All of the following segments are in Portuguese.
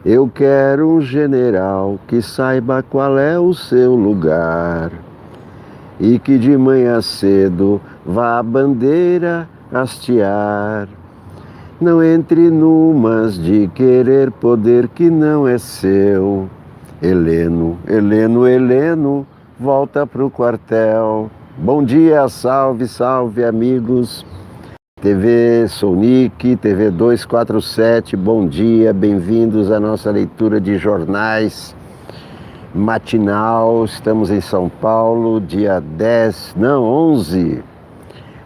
Eu quero um general que saiba qual é o seu lugar e que de manhã cedo vá a bandeira hastear. Não entre numas de querer poder que não é seu. Heleno, Heleno, Heleno, volta pro quartel. Bom dia, salve, salve, amigos. TV Sonic, TV 247, bom dia, bem-vindos à nossa leitura de jornais matinal. Estamos em São Paulo, dia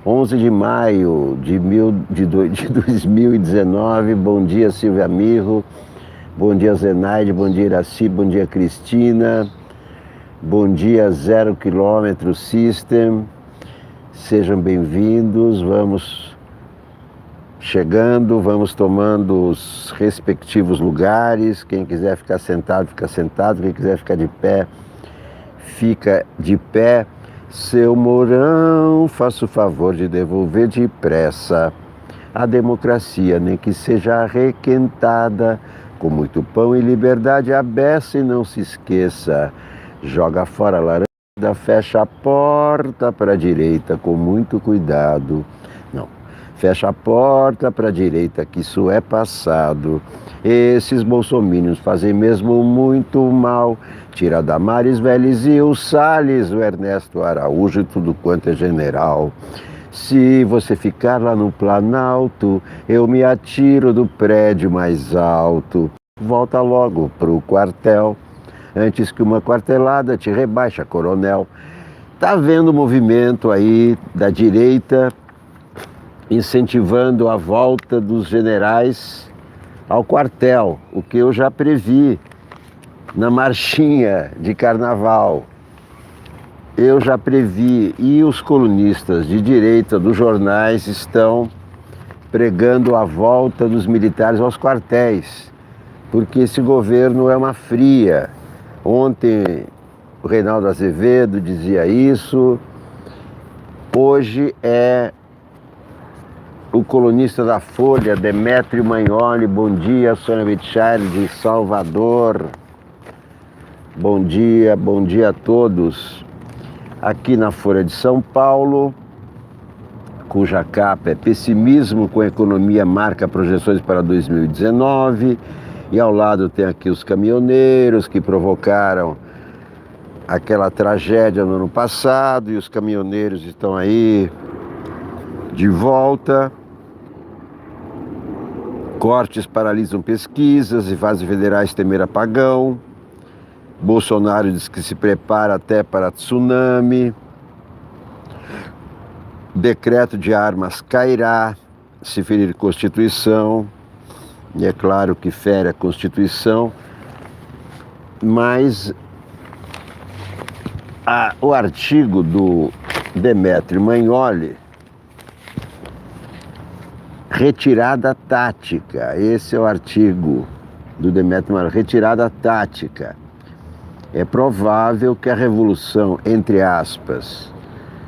11 de maio de 2019. Bom dia, Silvia Mirro, bom dia, Zenaide, bom dia, Iraci, bom dia, Cristina, bom dia, Zero Quilômetro System. Sejam bem-vindos, vamos chegando, vamos tomando os respectivos lugares. Quem quiser ficar sentado, fica sentado. Quem quiser ficar de pé, fica de pé. Seu Mourão, faça o favor de devolver depressa a democracia, nem que seja arrequentada, com muito pão e liberdade a beça, e não se esqueça, joga fora a laranja, fecha a porta para a direita com muito cuidado. Não. Fecha a porta para a direita, que isso é passado. Esses bolsominions fazem mesmo muito mal. Tira Damares Vélez e o Salles, o Ernesto Araújo e tudo quanto é general. Se você ficar lá no Planalto, eu me atiro do prédio mais alto. Volta logo pro quartel, antes que uma quartelada te rebaixa, coronel. Tá vendo o movimento aí da direita incentivando a volta dos generais ao quartel, o que eu já previ na marchinha de carnaval. Eu já previ, e os colunistas de direita dos jornais estão pregando a volta dos militares aos quartéis, porque esse governo é uma fria. Ontem o Reinaldo Azevedo dizia isso, hoje é o colunista da Folha, Demétrio Magnoli. Bom dia, Sônia Bitchari de Salvador. Bom dia a todos. Aqui na Folha de São Paulo, cuja capa é pessimismo com a economia marca projeções para 2019. E ao lado tem aqui os caminhoneiros que provocaram aquela tragédia no ano passado, e os caminhoneiros estão aí de volta. Cortes paralisam pesquisas e vasos federais temer apagão. Bolsonaro diz que se prepara até para tsunami. Decreto de armas cairá se ferir Constituição. E é claro que fere a Constituição. Mas o artigo do Demétrio Magnoli, retirada tática, esse é o artigo do Demétrio Magnoli, retirada tática. É provável que a revolução, entre aspas,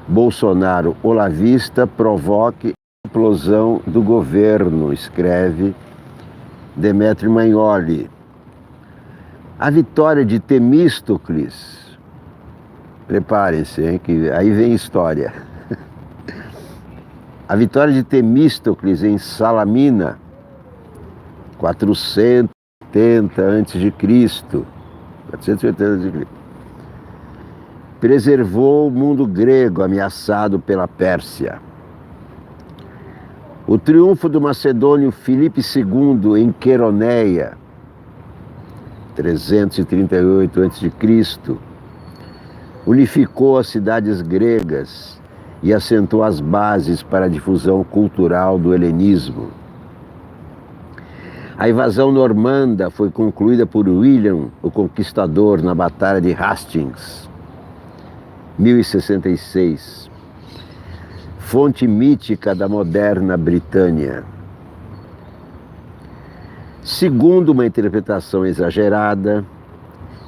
Bolsonaro olavista, provoque a implosão do governo, escreve Demétrio Magnoli. A vitória de Temístocles, preparem-se, hein, que aí vem história. A vitória de Temístocles em Salamina, 480 a.C., 480 a.C., preservou o mundo grego ameaçado pela Pérsia. O triunfo do macedônio Filipe II em Queroneia, 338 a.C., unificou as cidades gregas e assentou as bases para a difusão cultural do helenismo. A invasão normanda foi concluída por William, o Conquistador, na Batalha de Hastings, 1066, fonte mítica da moderna Britânia. Segundo uma interpretação exagerada,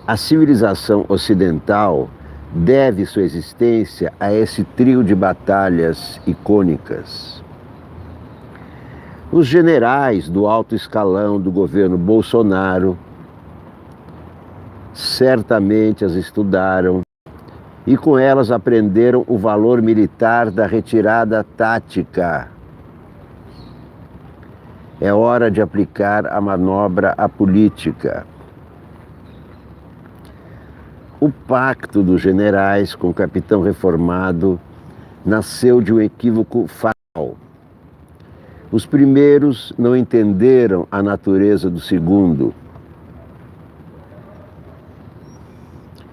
a civilização ocidental deve sua existência a esse trio de batalhas icônicas. Os generais do alto escalão do governo Bolsonaro certamente as estudaram e com elas aprenderam o valor militar da retirada tática. É hora de aplicar a manobra à política. O pacto dos generais com o capitão reformado nasceu de um equívoco fatal. Os primeiros não entenderam a natureza do segundo.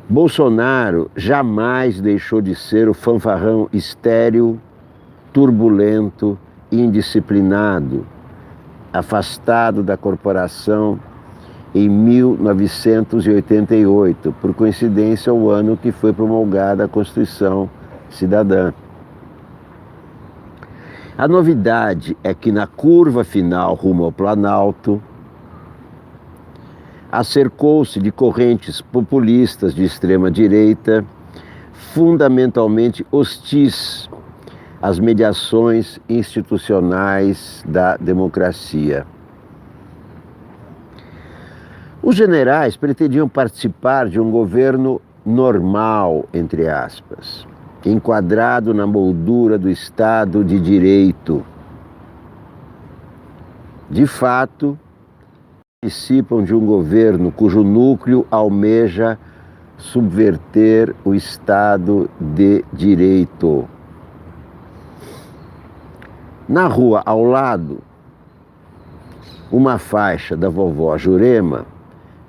Bolsonaro jamais deixou de ser o fanfarrão estéril, turbulento, indisciplinado, afastado da corporação em 1988, por coincidência o ano que foi promulgada a Constituição Cidadã. A novidade é que na curva final rumo ao Planalto, acercou-se de correntes populistas de extrema-direita, fundamentalmente hostis às mediações institucionais da democracia. Os generais pretendiam participar de um governo normal, entre aspas, enquadrado na moldura do Estado de Direito. De fato, participam de um governo cujo núcleo almeja subverter o Estado de Direito. Na rua ao lado, uma faixa da vovó Jurema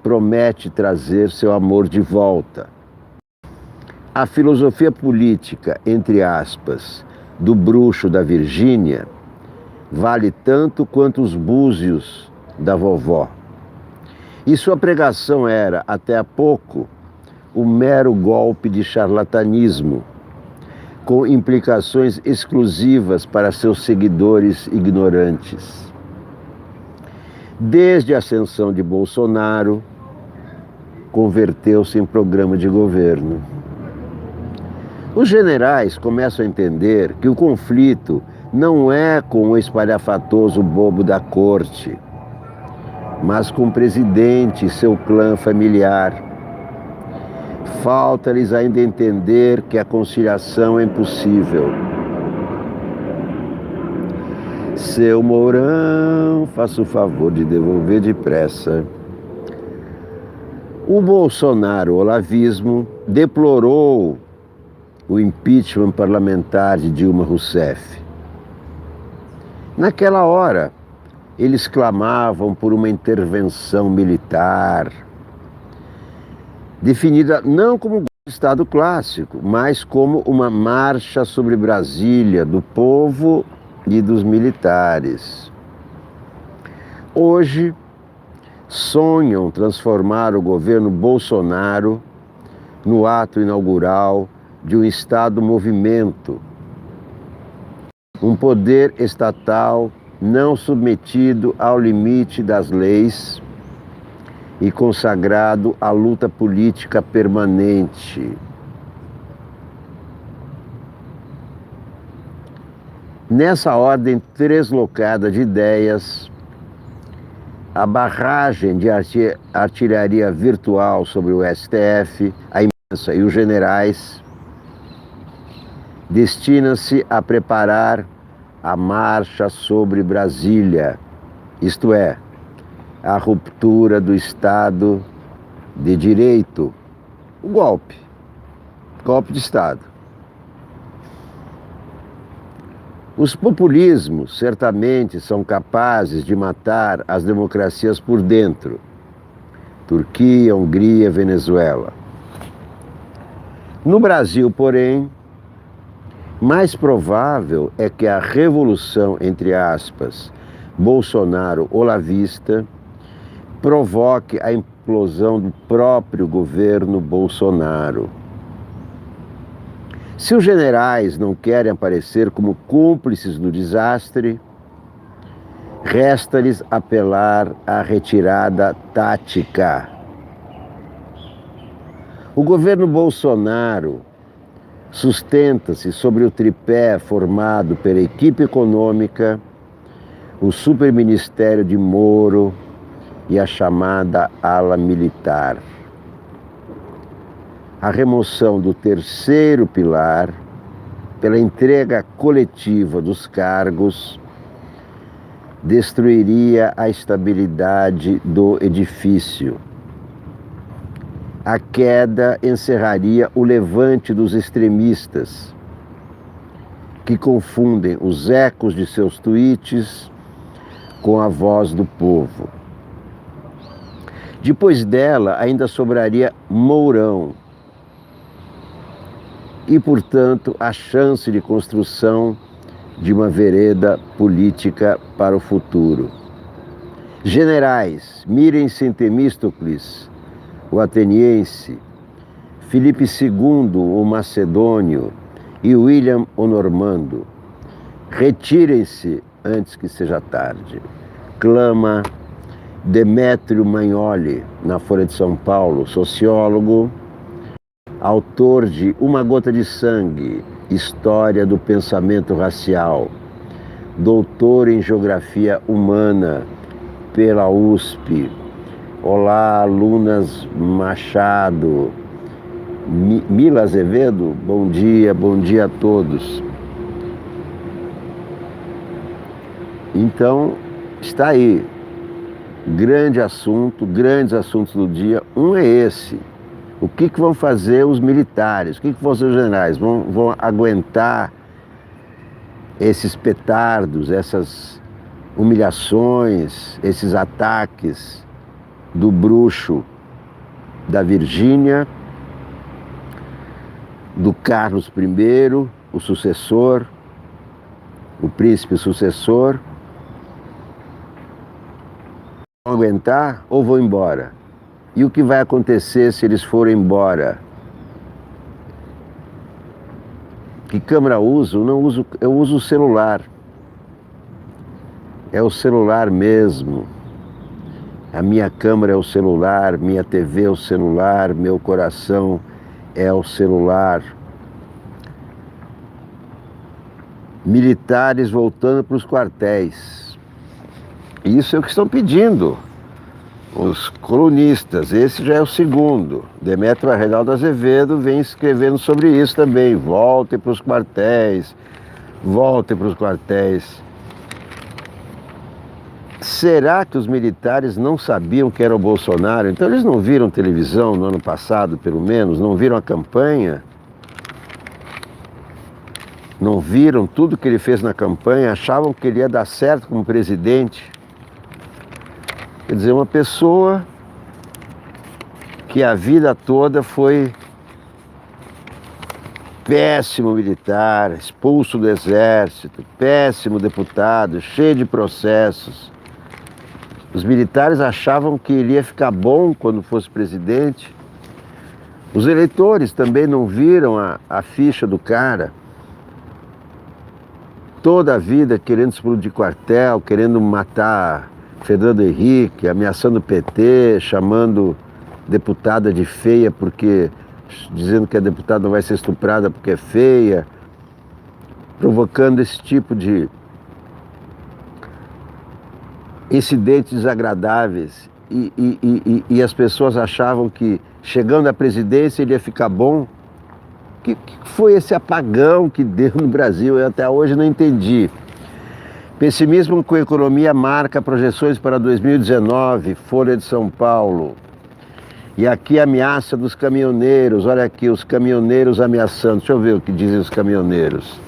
promete trazer seu amor de volta. A filosofia política, entre aspas, do bruxo da Virgínia vale tanto quanto os búzios da vovó. E sua pregação era, até há pouco, um mero golpe de charlatanismo, com implicações exclusivas para seus seguidores ignorantes. Desde a ascensão de Bolsonaro, converteu-se em programa de governo. Os generais começam a entender que o conflito não é com o espalhafatoso bobo da corte, mas com o presidente e seu clã familiar. Falta-lhes ainda entender que a conciliação é impossível. Seu Mourão, faça o favor de devolver depressa. O Bolsonaro-olavismo deplorou o impeachment parlamentar de Dilma Rousseff. Naquela hora, eles clamavam por uma intervenção militar, definida não como um Estado clássico, mas como uma marcha sobre Brasília do povo e dos militares. Hoje, sonham transformar o governo Bolsonaro no ato inaugural de um Estado-movimento, um poder estatal não submetido ao limite das leis e consagrado à luta política permanente. Nessa ordem translocada de ideias, a barragem de artilharia virtual sobre o STF, a imprensa e os generais destina-se a preparar a marcha sobre Brasília, isto é, a ruptura do Estado de Direito, o golpe de Estado. Os populismos certamente são capazes de matar as democracias por dentro. Turquia, Hungria, Venezuela. No Brasil, porém, mais provável é que a revolução, entre aspas, Bolsonaro-olavista, provoque a implosão do próprio governo Bolsonaro. Se os generais não querem aparecer como cúmplices do desastre, resta-lhes apelar à retirada tática. O governo Bolsonaro sustenta-se sobre o tripé formado pela equipe econômica, o superministério de Moro e a chamada ala militar. a remoção do terceiro pilar, pela entrega coletiva dos cargos, destruiria a estabilidade do edifício. A queda encerraria o levante dos extremistas, que confundem os ecos de seus tweets com a voz do povo. Depois dela, ainda sobraria Mourão e, portanto, a chance de construção de uma vereda política para o futuro. Generais, mirem-se em Temístocles, o ateniense, Filipe II, o macedônio, e William o normando. Retirem-se antes que seja tarde. Clama Demétrio Magnoli, na Folha de São Paulo, sociólogo, autor de Uma Gota de Sangue, História do Pensamento Racial, doutor em Geografia Humana pela USP. Olá, alunas Machado. Mila Azevedo, bom dia a todos. Então, está aí, grandes assuntos do dia. Um é esse: o que vão fazer os militares, o que vão fazer os generais? Vão aguentar esses petardos, essas humilhações, esses ataques do bruxo da Virgínia, do Carlos I, o sucessor, o príncipe sucessor? Vão aguentar ou vão embora? E o que vai acontecer se eles forem embora? Que câmera uso? Eu uso o celular. É o celular mesmo. A minha câmera é o celular, minha TV é o celular, meu coração é o celular. Militares voltando para os quartéis. Isso é o que estão pedindo os colunistas. Esse já é o segundo. Demétrio Reinaldo Azevedo vem escrevendo sobre isso também. Voltem para os quartéis, voltem para os quartéis. Será que os militares não sabiam que era o Bolsonaro? Então eles não viram televisão no ano passado, pelo menos? Não viram a campanha? Não viram tudo que ele fez na campanha? Achavam que ele ia dar certo como presidente? Quer dizer, uma pessoa que a vida toda foi péssimo militar, expulso do exército, péssimo deputado, cheio de processos. Os militares achavam que ele ia ficar bom quando fosse presidente. Os eleitores também não viram a ficha do cara. Toda a vida querendo explodir quartel, querendo matar Fernando Henrique, ameaçando o PT, chamando deputada de feia porque... dizendo que a deputada não vai ser estuprada porque é feia, provocando esse tipo de incidentes desagradáveis. E as pessoas achavam que, chegando à presidência, ele ia ficar bom. O que foi esse apagão que deu no Brasil? Eu até hoje não entendi. Pessimismo com a economia marca projeções para 2019, Folha de São Paulo. E aqui a ameaça dos caminhoneiros. Olha aqui, os caminhoneiros ameaçando. Deixa eu ver o que dizem os caminhoneiros.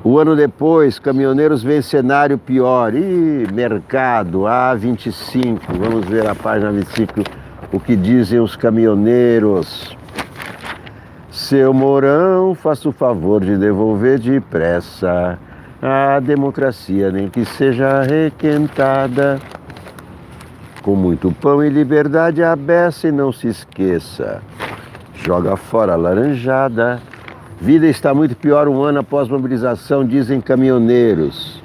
O ano depois, caminhoneiros veem cenário pior. Ih, mercado, A25. Vamos ver a página 25, o que dizem os caminhoneiros. Seu Mourão, faça o favor de devolver depressa a democracia, nem que seja requentada. Com muito pão e liberdade a beça, e não se esqueça, joga fora a laranjada. Vida está muito pior um ano após mobilização, dizem caminhoneiros.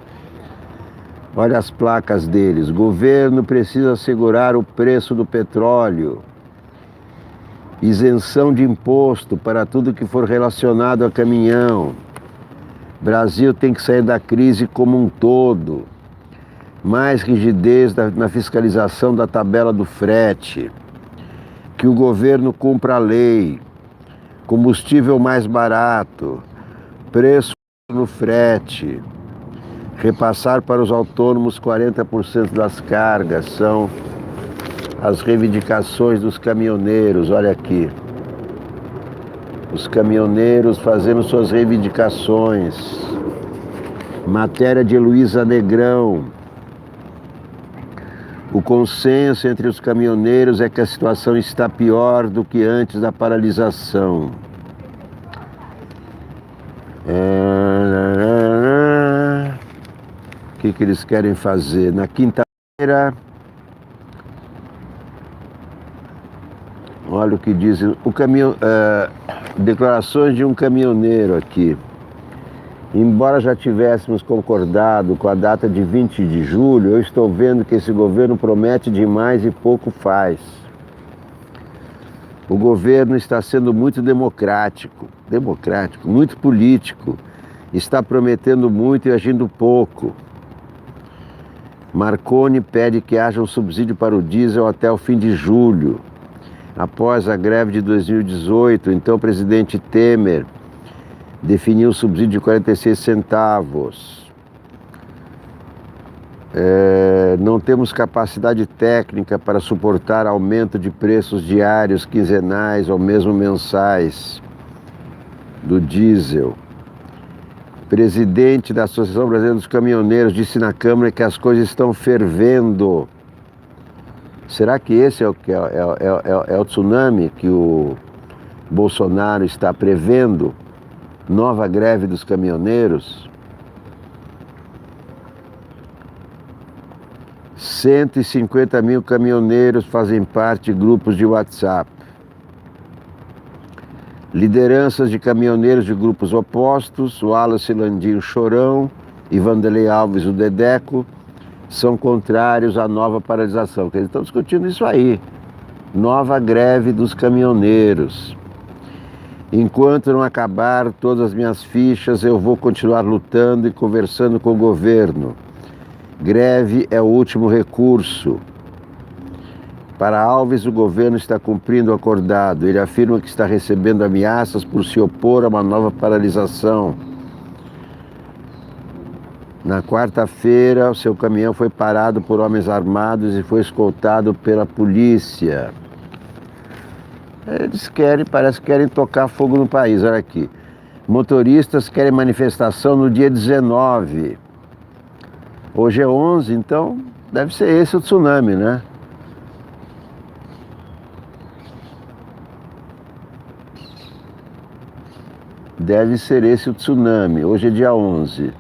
Olha as placas deles. Governo precisa segurar o preço do petróleo. Isenção de imposto para tudo que for relacionado a caminhão. Brasil tem que sair da crise como um todo. Mais rigidez na fiscalização da tabela do frete. que o governo cumpra a lei, combustível mais barato, preço no frete, repassar para os autônomos 40% das cargas, são as reivindicações dos caminhoneiros. Olha aqui, os caminhoneiros fazendo suas reivindicações. Matéria de Heloísa Negrão. O consenso entre os caminhoneiros é que a situação está pior do que antes da paralisação. O que eles querem fazer? Na quinta-feira, olha o que diz declarações de um caminhoneiro aqui. Embora já tivéssemos concordado com a data de 20 de julho, eu estou vendo que esse governo promete demais e pouco faz. O governo está sendo muito democrático, muito político, está prometendo muito e agindo pouco. Marconi pede que haja um subsídio para o diesel até o fim de julho. Após a greve de 2018, então o presidente Temer definiu o subsídio de 46 centavos. Não temos capacidade técnica para suportar aumento de preços diários, quinzenais ou mesmo mensais do diesel. Presidente da Associação Brasileira dos Caminhoneiros disse na Câmara que as coisas estão fervendo. Será que esse é o tsunami que o Bolsonaro está prevendo? Nova greve dos caminhoneiros? 150 mil caminhoneiros fazem parte de grupos de WhatsApp. Lideranças de caminhoneiros de grupos opostos, o Wallace Landinho Chorão e Vanderlei Alves, o Dedeco, são contrários à nova paralisação. Eles estão discutindo isso aí. Nova greve dos caminhoneiros. Enquanto não acabar todas as minhas fichas, eu vou continuar lutando e conversando com o governo. Greve é o último recurso. Para Alves, o governo está cumprindo o acordado. Ele afirma que está recebendo ameaças por se opor a uma nova paralisação. Na quarta-feira, o seu caminhão foi parado por homens armados e foi escoltado pela polícia. Eles parece que querem tocar fogo no país. Olha aqui. Motoristas querem manifestação no dia 19. Hoje é 11, então deve ser esse o tsunami, né? Deve ser esse o tsunami. Hoje é dia 11.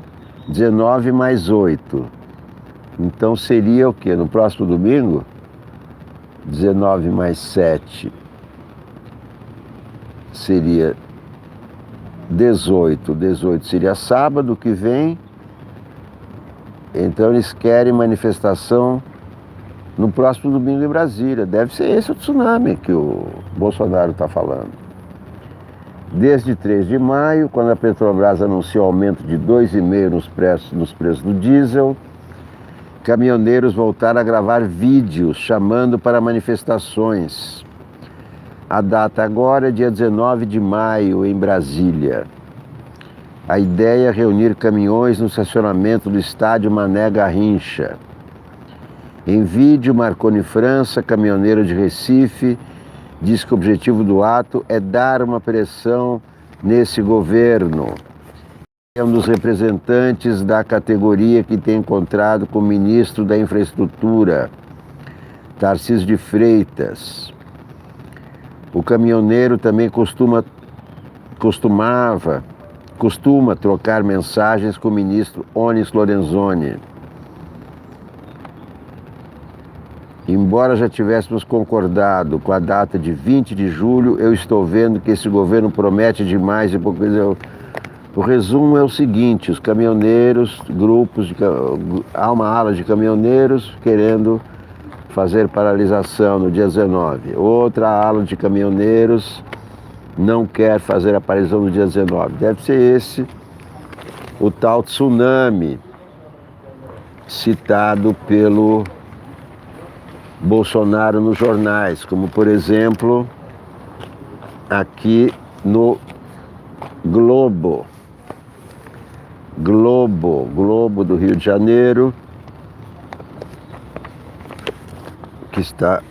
19 mais 8. Então seria o quê? No próximo domingo? 19 mais 7. Seria 18. 18 seria sábado que vem. Então eles querem manifestação no próximo domingo em Brasília. Deve ser esse o tsunami que o Bolsonaro está falando. Desde 3 de maio, quando a Petrobras anunciou aumento de 2,5% nos preços do diesel, caminhoneiros voltaram a gravar vídeos chamando para manifestações. A data agora é dia 19 de maio, em Brasília. A ideia é reunir caminhões no estacionamento do estádio Mané Garrincha. Em vídeo, Marconi França, caminhoneiro de Recife, diz que o objetivo do ato é dar uma pressão nesse governo. É um dos representantes da categoria que tem encontrado com o ministro da Infraestrutura, Tarcísio de Freitas. O caminhoneiro também costuma trocar mensagens com o ministro Onyx Lorenzoni. Embora já tivéssemos concordado com a data de 20 de julho, eu estou vendo que esse governo promete demais e pouco. O resumo é o seguinte: os caminhoneiros, há uma ala de caminhoneiros querendo fazer paralisação no dia 19. Outra ala de caminhoneiros não quer fazer a paralisação no dia 19. Deve ser esse o tal tsunami citado pelo Bolsonaro nos jornais, como por exemplo aqui no Globo do Rio de Janeiro, que está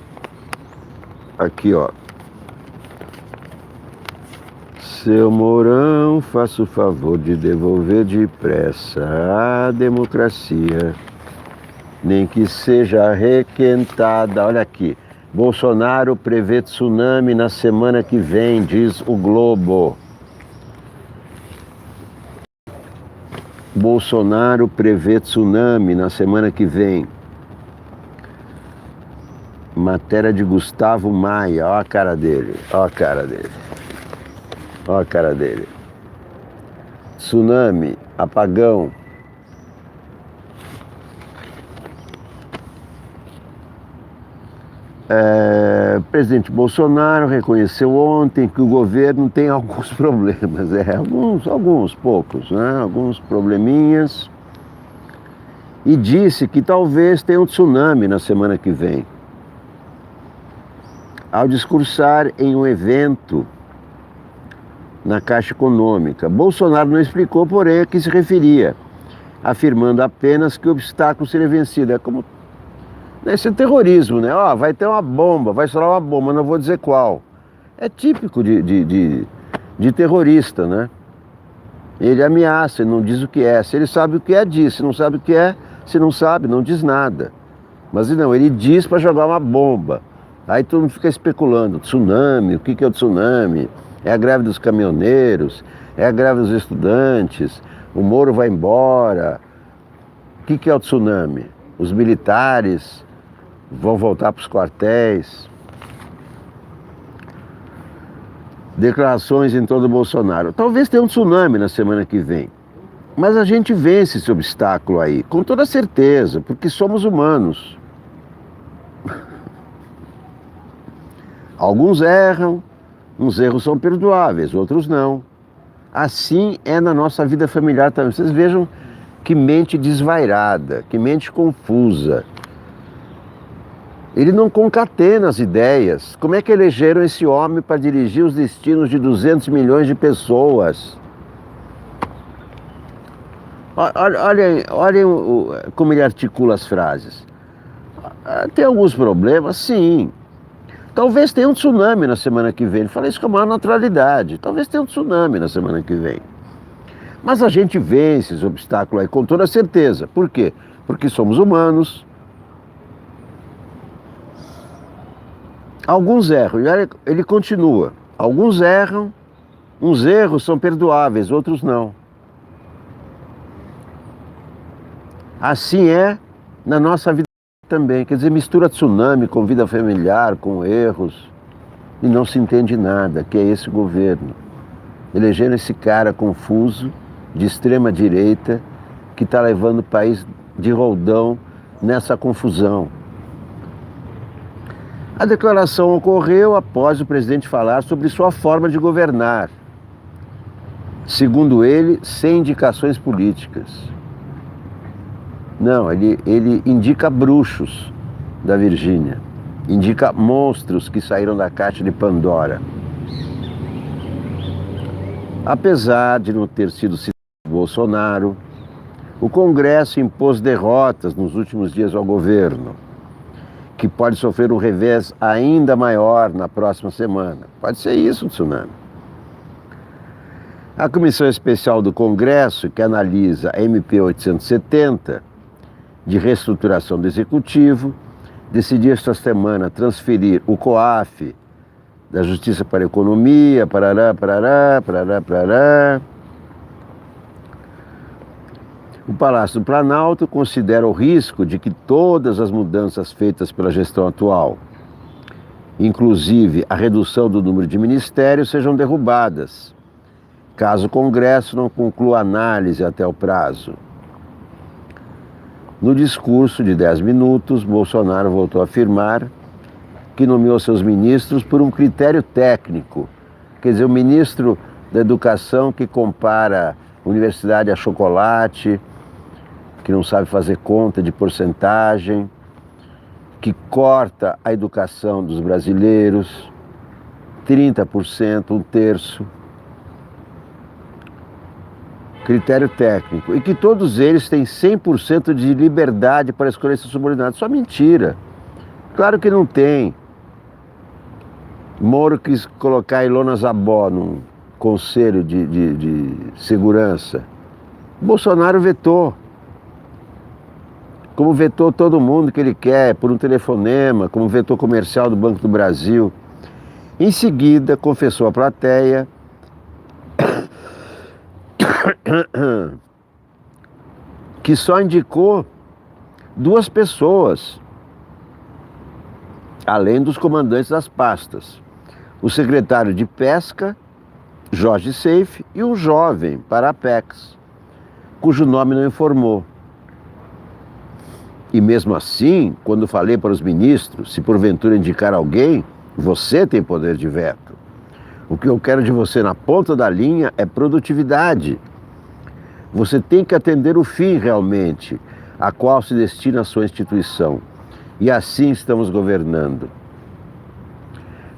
aqui, ó. Seu Mourão, faça o favor de devolver depressa a democracia, nem que seja requentada. Olha aqui, Bolsonaro prevê tsunami na semana que vem, diz o Globo. Bolsonaro prevê tsunami na semana que vem. Matéria de Gustavo Maia, ó a cara dele, ó a cara dele. Ó a cara dele. Tsunami, apagão. Presidente Bolsonaro reconheceu ontem que o governo tem alguns problemas, alguns poucos, né? Alguns probleminhas, e disse que talvez tenha um tsunami na semana que vem. Ao discursar em um evento na Caixa Econômica, Bolsonaro não explicou, porém, a que se referia, afirmando apenas que o obstáculo seria vencido. É como esse terrorismo, né? Ó, vai ter uma bomba, vai estourar uma bomba, não vou dizer qual. É típico de terrorista, né? Ele ameaça, ele não diz o que é. Se ele sabe o que é, diz. Se não sabe o que é, se não sabe, não diz nada. Mas não, ele diz para jogar uma bomba. Aí todo mundo fica especulando. Tsunami, o que é o tsunami? É a greve dos caminhoneiros, é a greve dos estudantes, o Moro vai embora. O que é o tsunami? Os militares vão voltar para os quartéis. Declarações em torno do Bolsonaro. Talvez tenha um tsunami na semana que vem. Mas a gente vence esse obstáculo aí, com toda certeza, porque somos humanos. Alguns erram, uns erros são perdoáveis, outros não. Assim é na nossa vida familiar também. Vocês vejam que mente desvairada, que mente confusa. Ele não concatena as ideias. Como é que elegeram esse homem para dirigir os destinos de 200 milhões de pessoas? Olhem como ele articula as frases. Tem alguns problemas, sim. Talvez tenha um tsunami na semana que vem. Ele fala isso com a maior naturalidade. Talvez tenha um tsunami na semana que vem. Mas a gente vence esse obstáculo aí com toda certeza. Por quê? Porque somos humanos. Alguns erram. E ele continua. Alguns erram, uns erros são perdoáveis, outros não. Assim é na nossa vida também. Quer dizer, mistura tsunami com vida familiar, com erros, e não se entende nada, que é esse governo. Elegendo esse cara confuso, de extrema direita, que está levando o país de roldão nessa confusão. A declaração ocorreu após o presidente falar sobre sua forma de governar. Segundo ele, sem indicações políticas. Não, ele indica bruxos da Virgínia, indica monstros que saíram da caixa de Pandora. Apesar de não ter sido citado Bolsonaro, o Congresso impôs derrotas nos últimos dias ao governo, que pode sofrer um revés ainda maior na próxima semana. Pode ser isso, tsunami. A Comissão Especial do Congresso, que analisa a MP 870, de reestruturação do Executivo, decidiu esta semana transferir o COAF da Justiça para a Economia, parará. O Palácio do Planalto considera o risco de que todas as mudanças feitas pela gestão atual, inclusive a redução do número de ministérios, sejam derrubadas, caso o Congresso não conclua a análise até o prazo. No discurso de 10 minutos, Bolsonaro voltou a afirmar que nomeou seus ministros por um critério técnico. Quer dizer, o ministro da Educação que compara universidade a chocolate, que não sabe fazer conta de porcentagem, que corta a educação dos brasileiros, 30%, um terço. Critério técnico. E que todos eles têm 100% de liberdade para escolher seus subordinados. Só mentira. Claro que não tem. Moro quis colocar Ilona Zabó num conselho de segurança. Bolsonaro vetou. Como vetou todo mundo que ele quer, por um telefonema, como vetou comercial do Banco do Brasil. Em seguida, confessou à plateia que só indicou 2 pessoas, além dos comandantes das pastas. O secretário de Pesca, Jorge Seife, e um jovem para a Apex, cujo nome não informou. E mesmo assim, quando falei para os ministros, se porventura indicar alguém, você tem poder de veto. O que eu quero de você na ponta da linha é produtividade. Você tem que atender o fim realmente, a qual se destina a sua instituição. E assim estamos governando.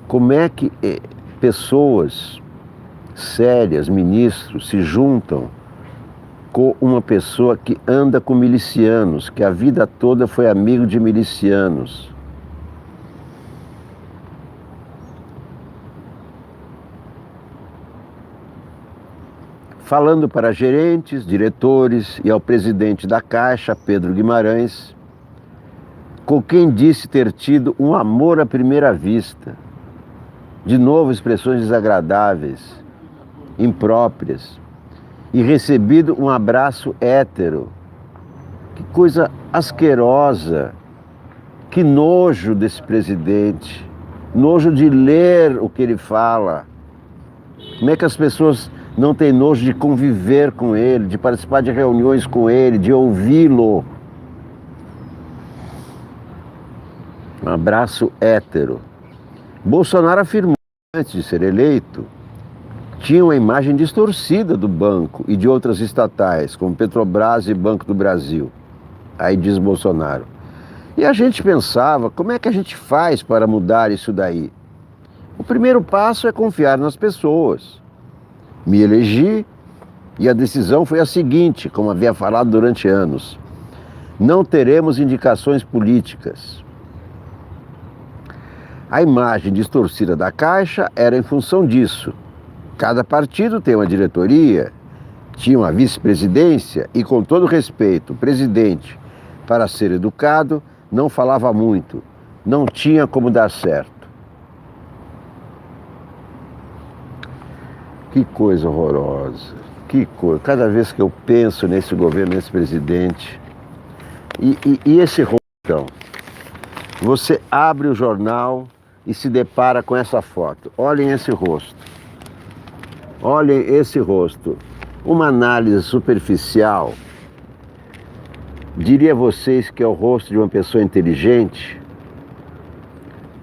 Como é que pessoas sérias, ministros, se juntam com uma pessoa que anda com milicianos, que a vida toda foi amigo de milicianos? Falando para gerentes, diretores e ao presidente da Caixa, Pedro Guimarães, com quem disse ter tido um amor à primeira vista. De novo, expressões desagradáveis, impróprias, e recebido um abraço hétero. Que coisa asquerosa, que nojo desse presidente, nojo de ler o que ele fala. Como é que as pessoas não têm nojo de conviver com ele, de participar de reuniões com ele, de ouvi-lo? Um abraço hétero. Bolsonaro afirmou, antes de ser eleito, tinha uma imagem distorcida do banco e de outras estatais, como Petrobras e Banco do Brasil. Aí diz Bolsonaro. E a gente pensava, como é que a gente faz para mudar isso daí? O primeiro passo é confiar nas pessoas. Me elegi e a decisão foi a seguinte, como havia falado durante anos: não teremos indicações políticas. A imagem distorcida da Caixa era em função disso. Cada partido tem uma diretoria, tinha uma vice-presidência e, com todo respeito, o presidente, para ser educado, não falava muito, não tinha como dar certo. Que coisa horrorosa, que coisa. Cada vez que eu penso nesse governo, nesse presidente, e esse rosto, você abre o jornal e se depara com essa foto. Olhem esse rosto. Olhem esse rosto. Uma análise superficial diria a vocês que é o rosto de uma pessoa inteligente,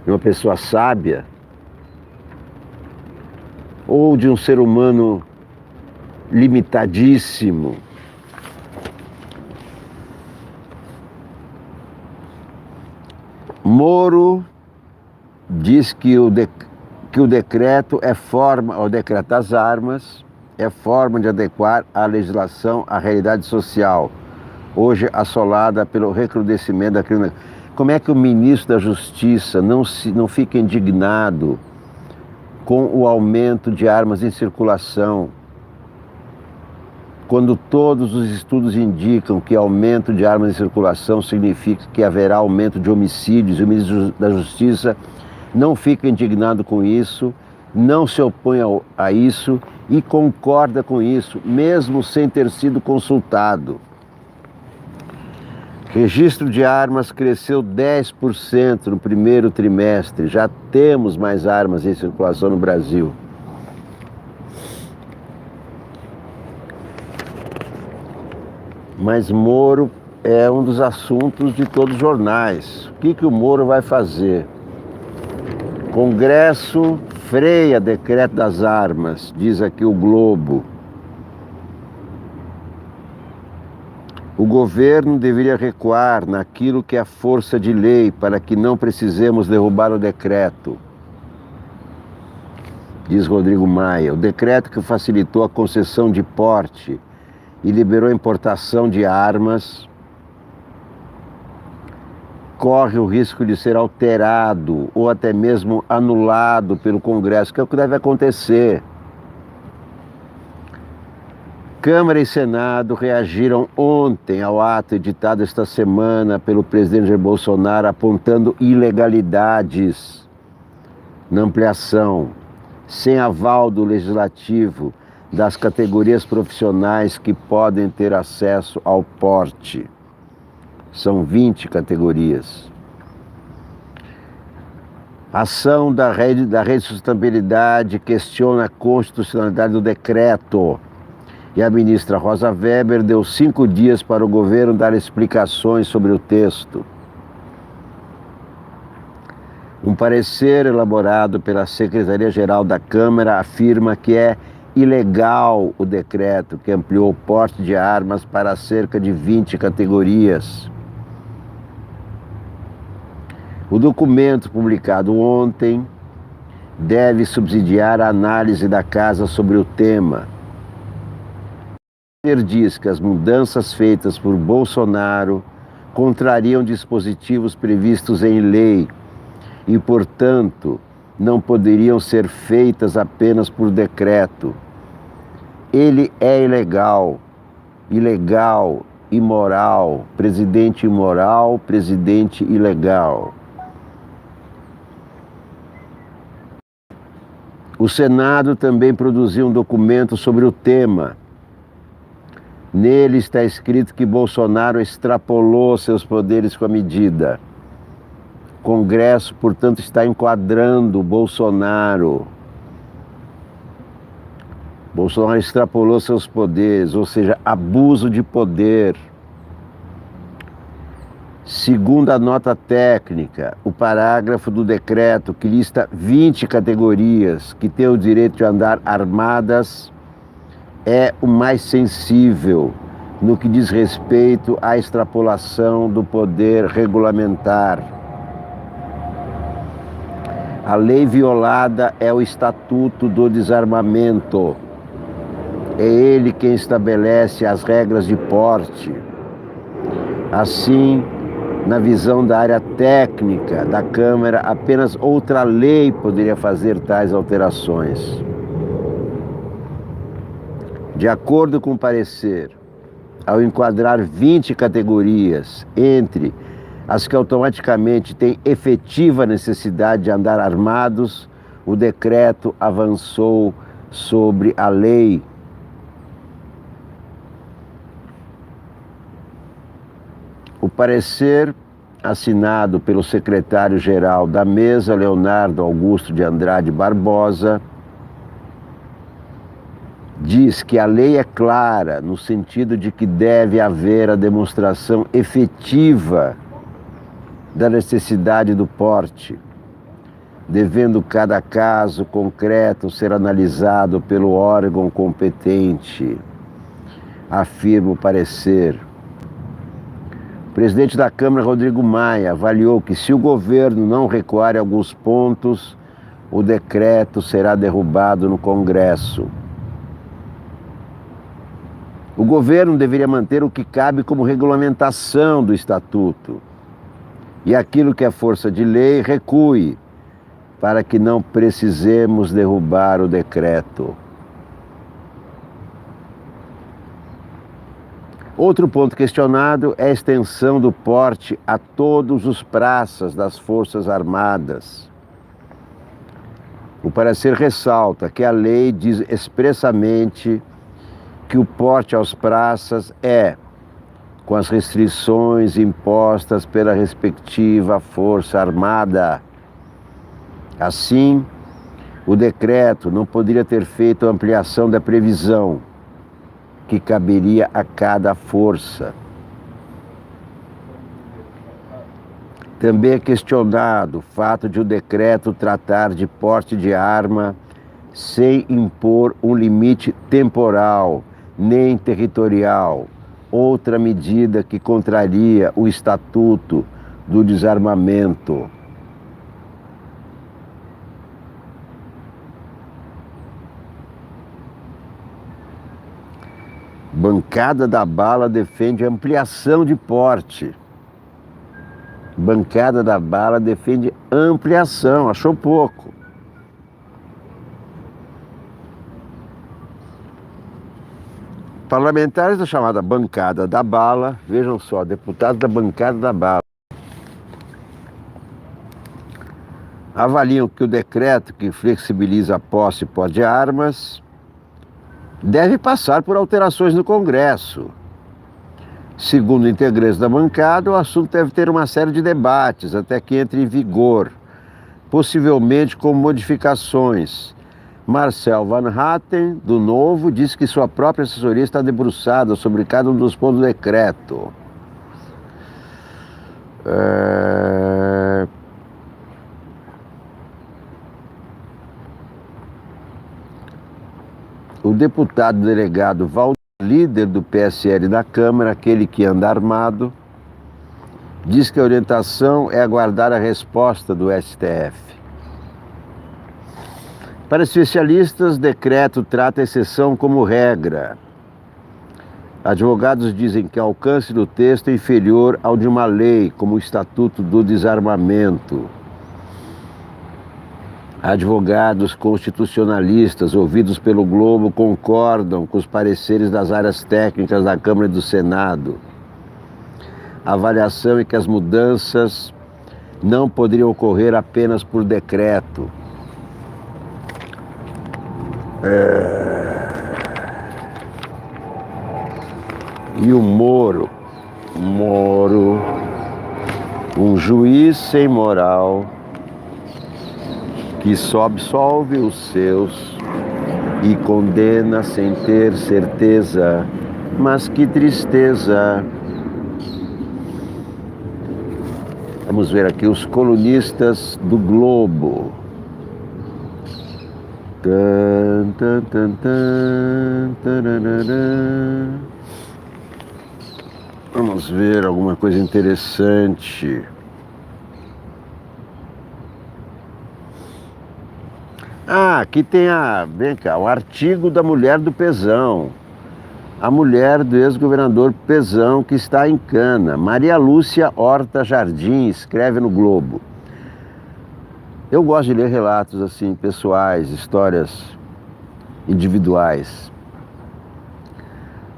de uma pessoa sábia, ou de um ser humano limitadíssimo. Moro diz que o decreto é forma, o decreto das armas, é forma de adequar a legislação à realidade social, hoje assolada pelo recrudescimento da criminalidade. Como é que o ministro da Justiça não fica indignado com o aumento de armas em circulação, quando todos os estudos indicam que aumento de armas em circulação significa que haverá aumento de homicídios, e o ministro da Justiça não fica indignado com isso, não se opõe a isso e concorda com isso, mesmo sem ter sido consultado. Registro de armas cresceu 10% no primeiro trimestre. Já temos mais armas em circulação no Brasil. Mas Moro é um dos assuntos de todos os jornais. O que o Moro vai fazer? Congresso freia decreto das armas, diz aqui o Globo. O governo deveria recuar naquilo que é força de lei para que não precisemos derrubar o decreto. Diz Rodrigo Maia, o decreto que facilitou a concessão de porte e liberou a importação de armas corre o risco de ser alterado ou até mesmo anulado pelo Congresso, que é o que deve acontecer. Câmara e Senado reagiram ontem ao ato editado esta semana pelo presidente Jair Bolsonaro apontando ilegalidades na ampliação, sem aval do Legislativo, das categorias profissionais que podem ter acesso ao porte. São 20 categorias. A ação da Rede de Sustentabilidade questiona a constitucionalidade do decreto. E a ministra Rosa Weber deu 5 dias para o governo dar explicações sobre o texto. Um parecer elaborado pela Secretaria-Geral da Câmara afirma que é ilegal o decreto que ampliou o porte de armas para cerca de 20 categorias. O documento publicado ontem deve subsidiar a análise da Casa sobre o tema. Ele diz que as mudanças feitas por Bolsonaro contrariam dispositivos previstos em lei e, portanto, não poderiam ser feitas apenas por decreto. Ele é ilegal, imoral, presidente imoral, presidente ilegal. O Senado também produziu um documento sobre o tema. Nele está escrito que Bolsonaro extrapolou seus poderes com a medida. O Congresso, portanto, está enquadrando Bolsonaro. Bolsonaro extrapolou seus poderes, ou seja, abuso de poder. Segundo a nota técnica, o parágrafo do decreto que lista 20 categorias que têm o direito de andar armadas é o mais sensível no que diz respeito à extrapolação do poder regulamentar. A lei violada é o Estatuto do Desarmamento. É ele quem estabelece as regras de porte. Assim, na visão da área técnica da Câmara, apenas outra lei poderia fazer tais alterações. De acordo com o parecer, ao enquadrar 20 categorias entre as que automaticamente têm efetiva necessidade de andar armados, o decreto avançou sobre a lei. O parecer, assinado pelo secretário-geral da Mesa, Leonardo Augusto de Andrade Barbosa, diz que a lei é clara no sentido de que deve haver a demonstração efetiva da necessidade do porte, devendo cada caso concreto ser analisado pelo órgão competente, afirma o parecer. O presidente da Câmara, Rodrigo Maia, avaliou que se o governo não recuar em alguns pontos, o decreto será derrubado no Congresso. O governo deveria manter o que cabe como regulamentação do Estatuto e aquilo que é força de lei recue, para que não precisemos derrubar o decreto. Outro ponto questionado é a extensão do porte a todos os praças das Forças Armadas. O parecer ressalta que a lei diz expressamente que o porte aos praças é com as restrições impostas pela respectiva Força Armada. Assim, o decreto não poderia ter feito ampliação da previsão que caberia a cada força. Também é questionado o fato de o decreto tratar de porte de arma sem impor um limite temporal nem territorial, outra medida que contraria o Estatuto do Desarmamento. Bancada da Bala defende ampliação de porte. Bancada da Bala defende ampliação, achou pouco. Parlamentares da chamada Bancada da Bala, vejam só, deputados da Bancada da Bala, avaliam que o decreto que flexibiliza a posse e porte de armas deve passar por alterações no Congresso. Segundo integrantes da bancada, o assunto deve ter uma série de debates até que entre em vigor, possivelmente com modificações. Marcel Van Hatten, do Novo, disse que sua própria assessoria está debruçada sobre cada um dos pontos do decreto. O deputado delegado Valdir, líder do PSL da Câmara, aquele que anda armado, diz que a orientação é aguardar a resposta do STF. Para especialistas, decreto trata a exceção como regra. Advogados dizem que o alcance do texto é inferior ao de uma lei, como o Estatuto do Desarmamento. Advogados constitucionalistas ouvidos pelo Globo concordam com os pareceres das áreas técnicas da Câmara e do Senado. A avaliação é que as mudanças não poderiam ocorrer apenas por decreto. E o Moro, um juiz sem moral, que só absolve os seus e condena sem ter certeza, mas que tristeza. Vamos ver aqui os colunistas do Globo. Vamos ver alguma coisa interessante. Aqui tem vem cá, o artigo da mulher do Pezão. A mulher do ex-governador Pezão, que está em cana. Maria Lúcia Horta Jardim, escreve no Globo. Eu gosto de ler relatos assim, pessoais, histórias individuais.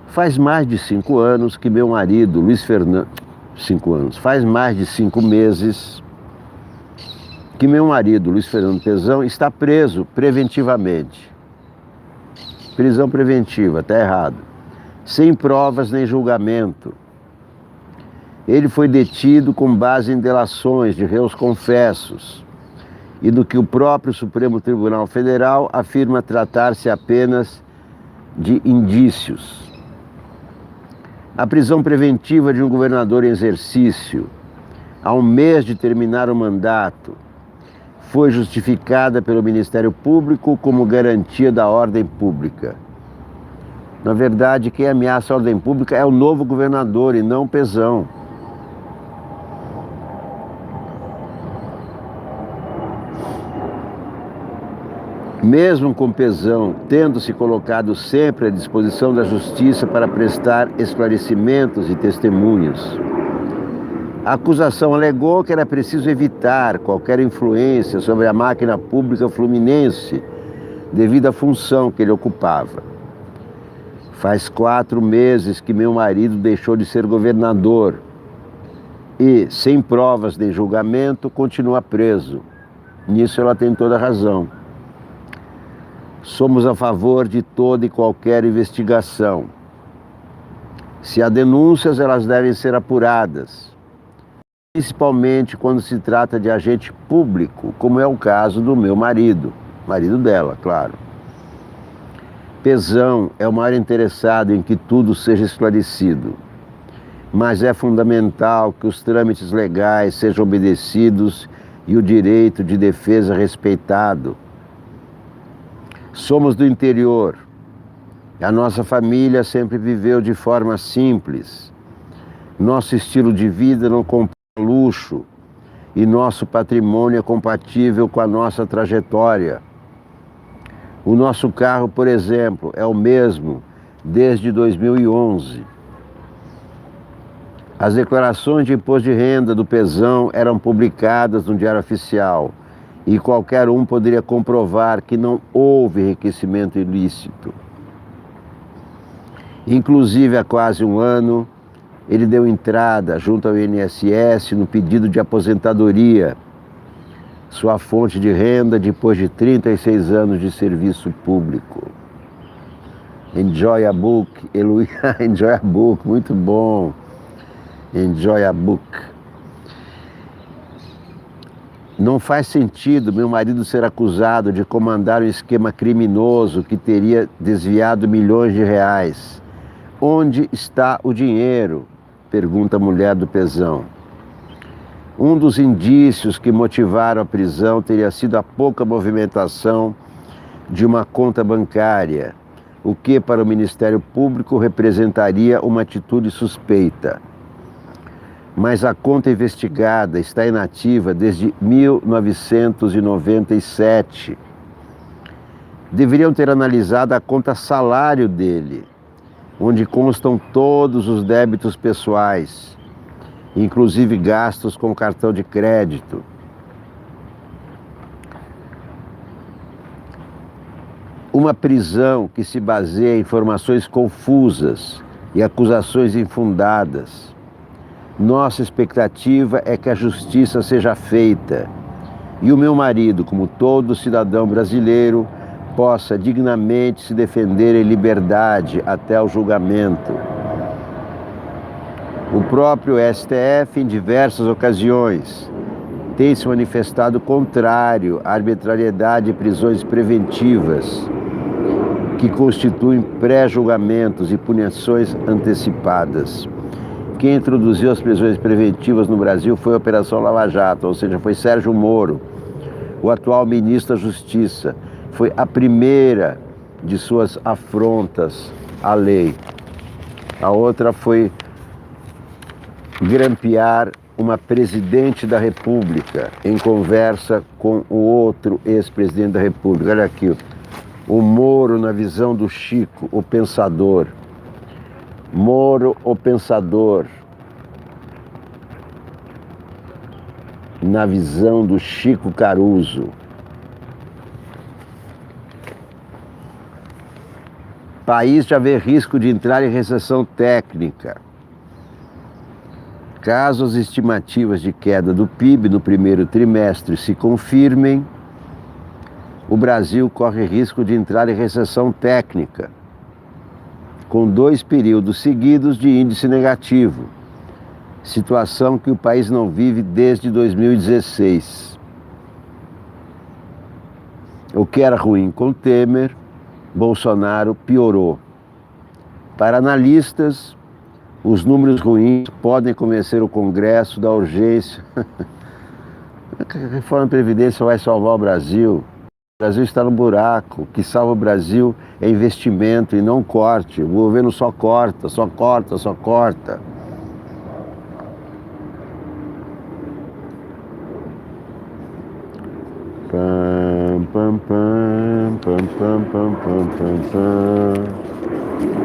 Faz mais de 5 anos que meu marido, Luiz Fernando... 5 anos. Faz mais de 5 meses que meu marido, Luiz Fernando Pezão, está preso preventivamente. Prisão preventiva, está errado. Sem provas nem julgamento. Ele foi detido com base em delações de réus confessos e do que o próprio Supremo Tribunal Federal afirma tratar-se apenas de indícios. A prisão preventiva de um governador em exercício, há um mês de terminar o mandato, foi justificada pelo Ministério Público como garantia da ordem pública. Na verdade, quem ameaça a ordem pública é o novo governador e não Pezão. Mesmo com Pezão tendo se colocado sempre à disposição da Justiça para prestar esclarecimentos e testemunhos, a acusação alegou que era preciso evitar qualquer influência sobre a máquina pública fluminense devido à função que ele ocupava. Faz 4 meses que meu marido deixou de ser governador e, sem provas nem julgamento, continua preso. Nisso ela tem toda a razão. Somos a favor de toda e qualquer investigação. Se há denúncias, elas devem ser apuradas, principalmente quando se trata de agente público, como é o caso do meu marido dela, claro. Pezão é o maior interessado em que tudo seja esclarecido, mas é fundamental que os trâmites legais sejam obedecidos e o direito de defesa respeitado. Somos do interior A nossa família sempre viveu de forma simples. Nosso estilo de vida não compõe luxo e nosso patrimônio é compatível com a nossa trajetória. O nosso carro, por exemplo, é o mesmo desde 2011. As declarações de imposto de renda do Pezão eram publicadas no Diário Oficial e qualquer um poderia comprovar que não houve enriquecimento ilícito. Inclusive, há quase um ano, ele deu entrada junto ao INSS no pedido de aposentadoria, sua fonte de renda depois de 36 anos de serviço público. Enjoy a book, Heloísa, enjoy a book, muito bom. Enjoy a book. Não faz sentido meu marido ser acusado de comandar um esquema criminoso que teria desviado milhões de reais. Onde está o dinheiro? Pergunta a mulher do Pezão. Um dos indícios que motivaram a prisão teria sido a pouca movimentação de uma conta bancária, o que para o Ministério Público representaria uma atitude suspeita. Mas a conta investigada está inativa desde 1997. Deveriam ter analisado a conta salário dele, onde constam todos os débitos pessoais, inclusive gastos com cartão de crédito. Uma prisão que se baseia em informações confusas e acusações infundadas. Nossa expectativa é que a justiça seja feita e o meu marido, como todo cidadão brasileiro, possa dignamente se defender em liberdade até o julgamento. O próprio STF, em diversas ocasiões, tem se manifestado contrário à arbitrariedade de prisões preventivas, que constituem pré-julgamentos e punições antecipadas. Quem introduziu as prisões preventivas no Brasil foi a Operação Lava Jato, ou seja, foi Sérgio Moro, o atual ministro da Justiça. Foi a primeira de suas afrontas à lei. A outra foi grampear uma presidente da República em conversa com o outro ex-presidente da República. Olha aqui, o Moro na visão do Chico, o pensador. Moro, o pensador. Na visão do Chico Caruso. País já vê risco de entrar em recessão técnica. Caso as estimativas de queda do PIB no primeiro trimestre se confirmem, o Brasil corre risco de entrar em recessão técnica, com 2 períodos seguidos de índice negativo, situação que o país não vive desde 2016. O que era ruim com Temer, Bolsonaro piorou. Para analistas, os números ruins podem convencer o Congresso da urgência. A reforma da Previdência vai salvar o Brasil. O Brasil está no buraco. O que salva o Brasil é investimento e não corte. O governo só corta, só corta, só corta. Pam, pam, pam, pam, pam, pam, pam, pam, pam.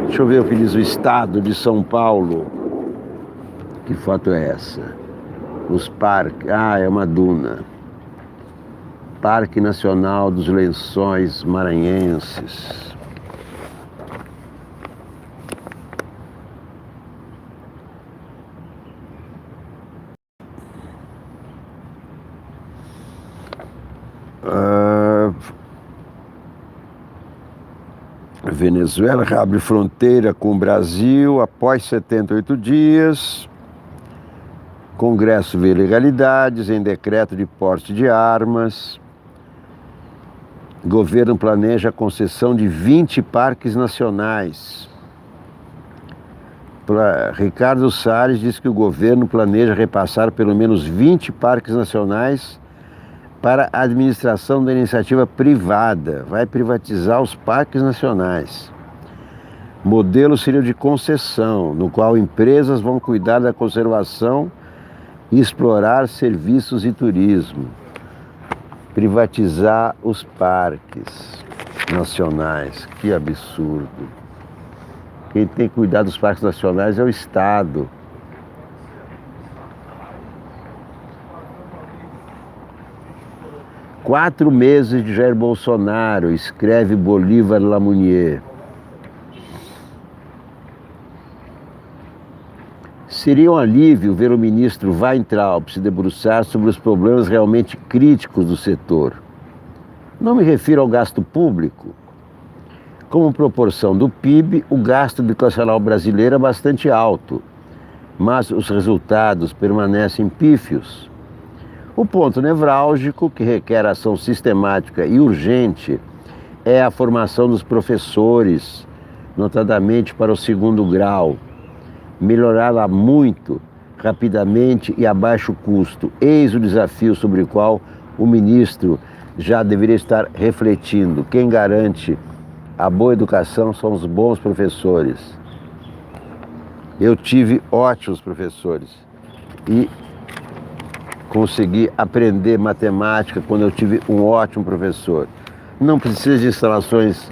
Deixa eu ver o que diz o Estado de São Paulo. Que foto é essa? Os parques. Ah, é uma duna. Parque Nacional dos Lençóis Maranhenses. Venezuela abre fronteira com o Brasil após 78 dias. Congresso vê ilegalidades em decreto de porte de armas. Governo planeja a concessão de 20 parques nacionais. Ricardo Salles diz que o governo planeja repassar pelo menos 20 parques nacionais para a administração da iniciativa privada. Vai privatizar os parques nacionais. Modelo seria o de concessão, no qual empresas vão cuidar da conservação e explorar serviços e turismo. Privatizar os parques nacionais. Que absurdo. Quem tem que cuidar dos parques nacionais é o Estado. Quatro meses de Jair Bolsonaro, escreve Bolívar Lamounier. Seria um alívio ver o ministro Weintraub se debruçar sobre os problemas realmente críticos do setor. Não me refiro ao gasto público. Como proporção do PIB, o gasto educacional brasileiro é bastante alto, mas os resultados permanecem pífios. O ponto nevrálgico, que requer ação sistemática e urgente, é a formação dos professores, notadamente para o segundo grau. Melhorá-la muito, rapidamente e a baixo custo. Eis o desafio sobre o qual o ministro já deveria estar refletindo. Quem garante a boa educação são os bons professores. Eu tive ótimos professores e consegui aprender matemática quando eu tive um ótimo professor. Não precisa de instalações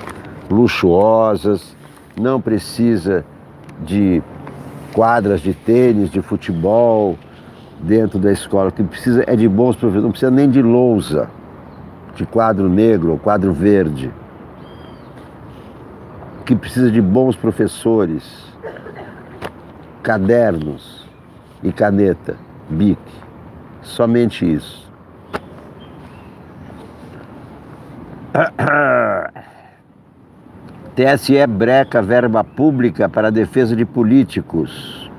luxuosas, não precisa de quadras de tênis, de futebol dentro da escola. O que precisa é de bons professores, não precisa nem de lousa, de quadro negro ou quadro verde. O que precisa de bons professores, cadernos e caneta, Bic. Somente isso. TSE breca verba pública para a defesa de políticos.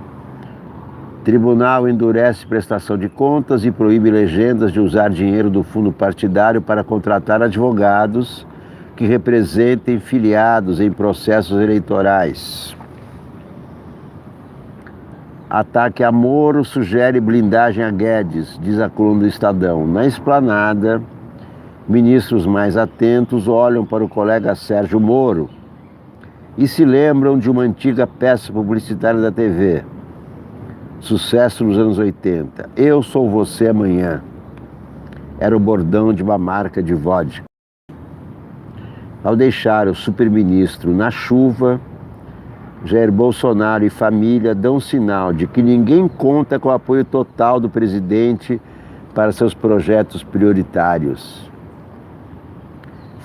Tribunal endurece prestação de contas e proíbe legendas de usar dinheiro do fundo partidário para contratar advogados que representem filiados em processos eleitorais. Ataque a Moro sugere blindagem a Guedes, diz a coluna do Estadão. Na esplanada, ministros mais atentos olham para o colega Sérgio Moro e se lembram de uma antiga peça publicitária da TV. Sucesso nos anos 80. Eu sou você amanhã. Era o bordão de uma marca de vodka. Ao deixar o superministro na chuva, Jair Bolsonaro e família dão sinal de que ninguém conta com o apoio total do presidente para seus projetos prioritários.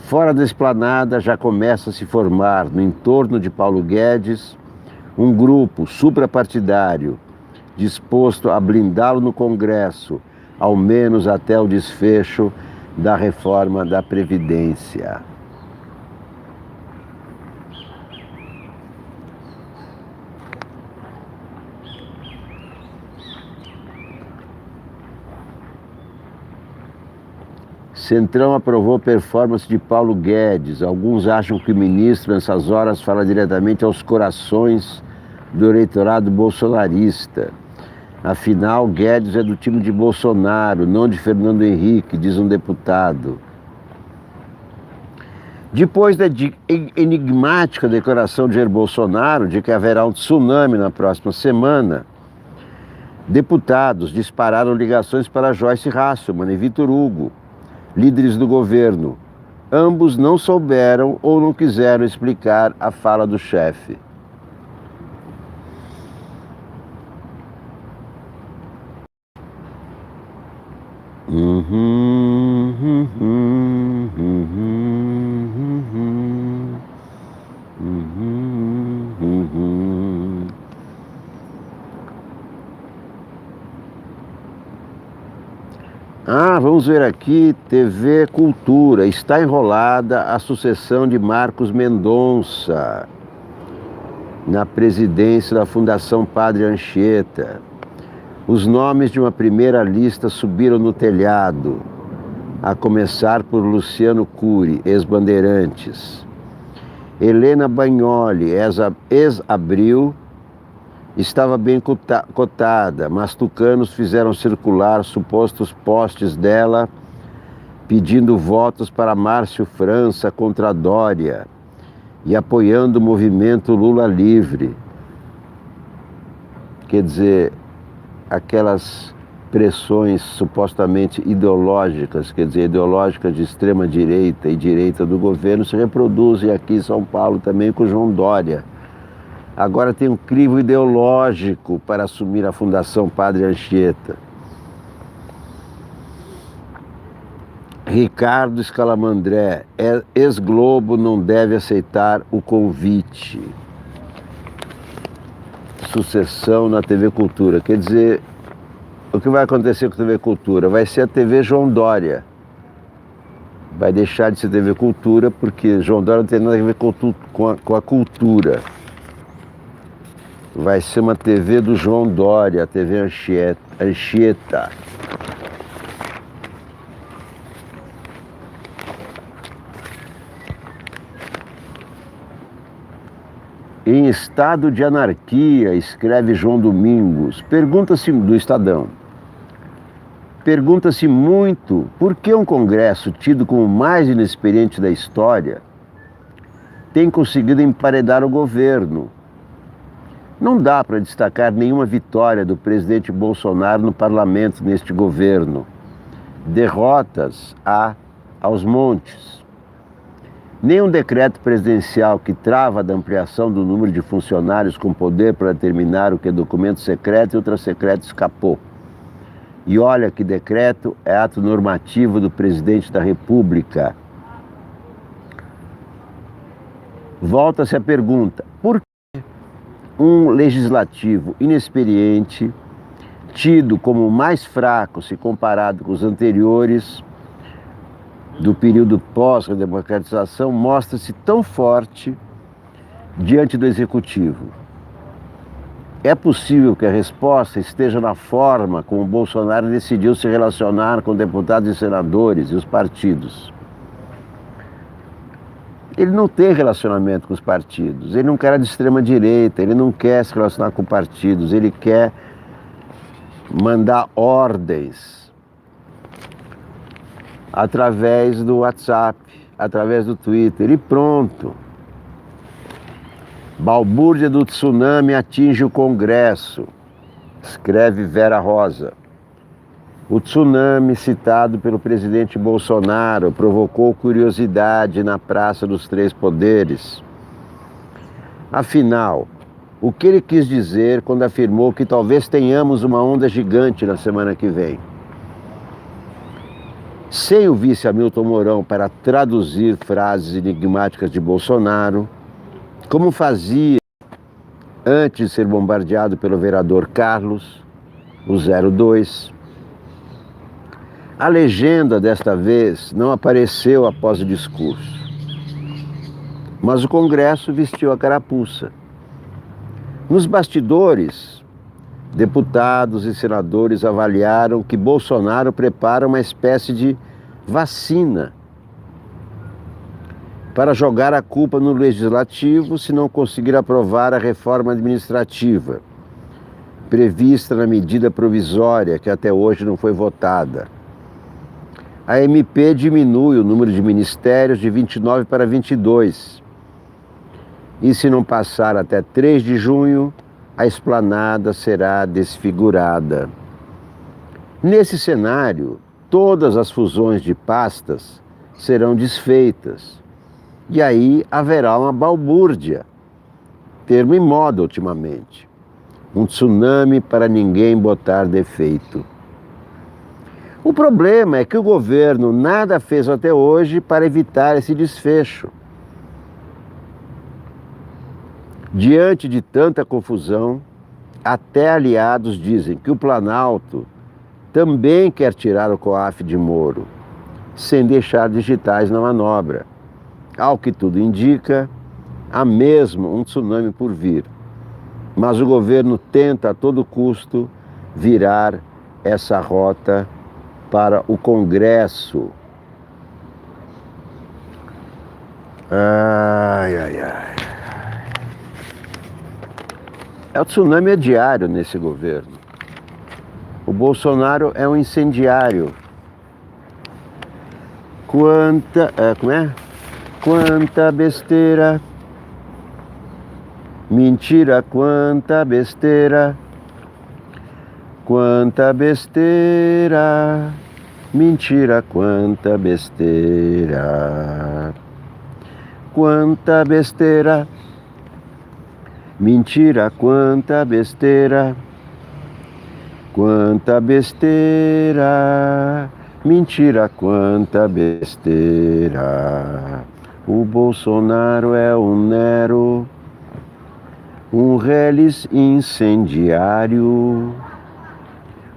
Fora da esplanada já começa a se formar, no entorno de Paulo Guedes, um grupo suprapartidário disposto a blindá-lo no Congresso, ao menos até o desfecho da reforma da Previdência. Centrão aprovou performance de Paulo Guedes. Alguns acham que o ministro, nessas horas, fala diretamente aos corações do eleitorado bolsonarista. Afinal, Guedes é do time de Bolsonaro, não de Fernando Henrique, diz um deputado. Depois da enigmática declaração de Jair Bolsonaro de que haverá um tsunami na próxima semana, deputados dispararam ligações para Joyce Hasselmann e Vitor Hugo, líderes do governo. Ambos não souberam ou não quiseram explicar a fala do chefe. Vamos ver aqui, TV Cultura. Está enrolada a sucessão de Marcos Mendonça na presidência da Fundação Padre Anchieta. Os nomes de uma primeira lista subiram no telhado, a começar por Luciano Cury, ex-Bandeirantes. Helena Bagnoli, ex-Abril, estava bem cotada, mas tucanos fizeram circular supostos posts dela pedindo votos para Márcio França contra Dória e apoiando o movimento Lula Livre. Quer dizer, aquelas pressões supostamente ideológicas, quer dizer, ideológicas de extrema direita e direita do governo, se reproduzem aqui em São Paulo também com João Dória. Agora tem um crivo ideológico para assumir a Fundação Padre Anchieta. Ricardo Scalamandré, ex-Globo, não deve aceitar o convite. Sucessão na TV Cultura. Quer dizer, o que vai acontecer com a TV Cultura? Vai ser a TV João Dória. Vai deixar de ser TV Cultura, porque João Dória não tem nada a ver com a cultura. Vai ser uma TV do João Dória, a TV Anchieta. Em estado de anarquia, escreve João Domingos, pergunta-se do Estadão. Pergunta-se muito por que um Congresso tido como o mais inexperiente da história tem conseguido emparedar o governo. Não dá para destacar nenhuma vitória do presidente Bolsonaro no parlamento neste governo. Derrotas há aos montes. Nenhum decreto presidencial que trava da ampliação do número de funcionários com poder para determinar o que é documento secreto e ultrasecreto escapou. E olha que decreto é ato normativo do presidente da República. Volta-se a pergunta, por que um legislativo inexperiente, tido como mais fraco se comparado com os anteriores, do período pós-redemocratização, mostra-se tão forte diante do Executivo? É possível que a resposta esteja na forma como Bolsonaro decidiu se relacionar com deputados e senadores e os partidos. Ele não tem relacionamento com os partidos, ele não é um cara de extrema direita, ele não quer se relacionar com partidos, ele quer mandar ordens através do WhatsApp, através do Twitter, e pronto. Balbúrdia do tsunami atinge o Congresso, escreve Vera Rosa. O tsunami citado pelo presidente Bolsonaro provocou curiosidade na Praça dos Três Poderes. Afinal, o que ele quis dizer quando afirmou que talvez tenhamos uma onda gigante na semana que vem? Sem o vice Hamilton Mourão para traduzir frases enigmáticas de Bolsonaro, como fazia antes de ser bombardeado pelo vereador Carlos, o 02. A legenda desta vez não apareceu após o discurso, mas o Congresso vestiu a carapuça. Nos bastidores, deputados e senadores avaliaram que Bolsonaro prepara uma espécie de vacina para jogar a culpa no legislativo se não conseguir aprovar a reforma administrativa prevista na medida provisória que até hoje não foi votada. A MP diminui o número de ministérios de 29 para 22. E se não passar até 3 de junho, a esplanada será desfigurada. Nesse cenário, todas as fusões de pastas serão desfeitas. E aí haverá uma balbúrdia, termo em moda ultimamente. Um tsunami para ninguém botar defeito. O problema é que o governo nada fez até hoje para evitar esse desfecho. Diante de tanta confusão, até aliados dizem que o Planalto também quer tirar o COAF de Moro, sem deixar digitais na manobra. Ao que tudo indica, há mesmo um tsunami por vir. Mas o governo tenta a todo custo virar essa rota para o Congresso. Ai, ai, ai. O tsunami é diário nesse governo. O Bolsonaro é um incendiário. Quanta besteira Mentira, quanta besteira. Quanta besteira. Mentira, quanta besteira. Quanta besteira. Mentira, quanta besteira. Quanta besteira. Mentira, quanta besteira. O Bolsonaro é um Nero, um reles incendiário.